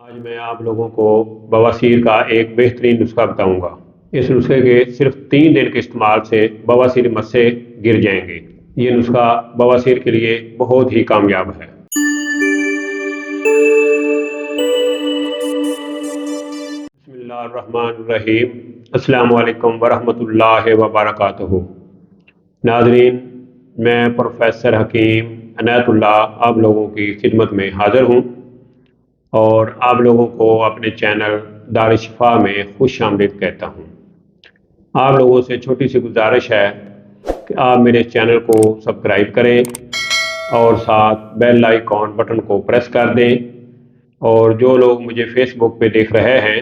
آج میں آپ لوگوں کو بواسیر کا ایک بہترین نسخہ بتاؤں گا۔ اس نسخے کے صرف 3 دن کے استعمال سے بواسیر مسے گر جائیں گے۔ یہ نسخہ بواسیر کے لیے بہت ہی کامیاب ہے۔ بسم اللہ الرحمن الرحیم۔ السلام علیکم ورحمۃ اللہ وبرکاتہ۔ ناظرین، میں پروفیسر حکیم عنایت اللہ آپ لوگوں کی خدمت میں حاضر ہوں اور آپ لوگوں کو اپنے چینل دار شفا میں خوش آمدید کہتا ہوں۔ آپ لوگوں سے چھوٹی سی گزارش ہے کہ آپ میرے چینل کو سبسکرائب کریں اور ساتھ بیل آئیکن بٹن کو پریس کر دیں، اور جو لوگ مجھے فیس بک پہ دیکھ رہے ہیں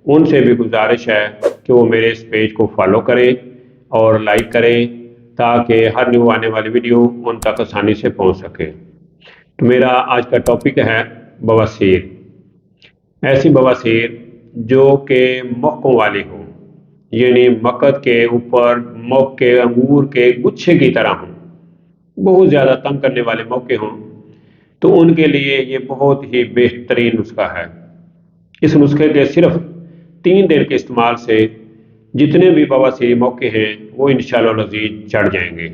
ان سے بھی گزارش ہے کہ وہ میرے اس پیج کو فالو کریں اور لائک کریں تاکہ ہر نیو آنے والی ویڈیو ان تک آسانی سے پہنچ سکے۔ تو میرا آج کا ٹاپک ہے بواسیر۔ ایسی بواسیر جو کہ مہکوں والی ہو، یعنی مکد کے اوپر مہک کے انگور کے گچھے کی طرح ہوں، بہت زیادہ تنگ کرنے والے موقع ہوں، تو ان کے لیے یہ بہت ہی بہترین نسخہ ہے۔ اس نسخے کے صرف 3 دن کے استعمال سے جتنے بھی بواسیری موقع ہیں وہ انشاءاللہ العزیز چڑھ جائیں گے۔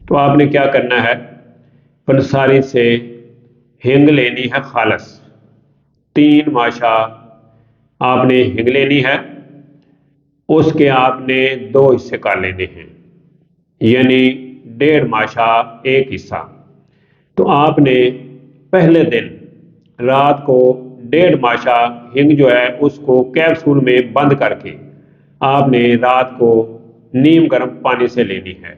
تو آپ نے کیا کرنا ہے، پنساری سے ہینگ لینی ہے خالص، 3 ماشا آپ نے ہینگ لینی ہے۔ اس کے آپ نے 2 حصے کر لینے ہیں، یعنی 1.5 ماشا 1 حصہ۔ تو آپ نے پہلے دن رات کو 1.5 ماشا ہینگ جو ہے اس کو کیپسول میں بند کر کے آپ نے رات کو نیم گرم پانی سے لینی ہے۔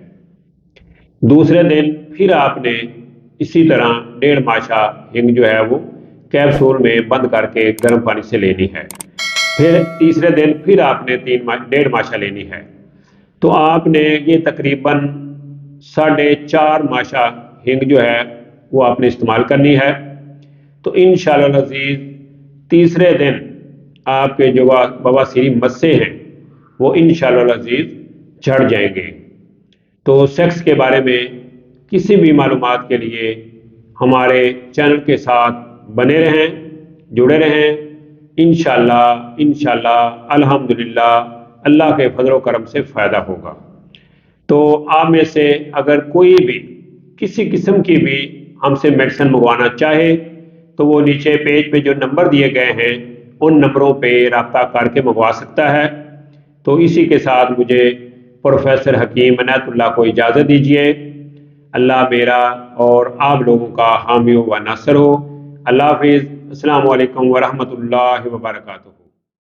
دوسرے دن پھر آپ نے اسی طرح 1.5 ماشا ہینگ جو ہے وہ کیپسول میں بند کر کے گرم پانی سے لینی ہے۔ پھر تیسرے دن پھر آپ نے 1.5 ماشا لینی ہے۔ تو آپ نے یہ تقریباً 4.5 ماشا ہینگ جو ہے وہ آپ نے استعمال کرنی ہے۔ تو انشاءاللہ العزیز تیسرے دن آپ کے جو بواسیری مسے ہیں وہ انشاءاللہ العزیز جھڑ جائیں گے۔ تو سیکس کے بارے میں کسی بھی معلومات کے لیے ہمارے چینل کے ساتھ بنے رہیں، جڑے رہیں۔ انشاءاللہ الحمدللہ اللہ کے فضل و کرم سے فائدہ ہوگا۔ تو آپ میں سے اگر کوئی بھی کسی قسم کی بھی ہم سے میڈیسن منگوانا چاہے تو وہ نیچے پیج پہ جو نمبر دیے گئے ہیں ان نمبروں پہ رابطہ کر کے منگوا سکتا ہے۔ تو اسی کے ساتھ مجھے پروفیسر حکیم عنایت اللہ کو اجازت دیجیے۔ اللہ میرا اور آپ لوگوں کا حامی و ناصر ہو۔ اللہ حافظ۔ السلام علیکم ورحمۃ اللہ وبرکاتہ۔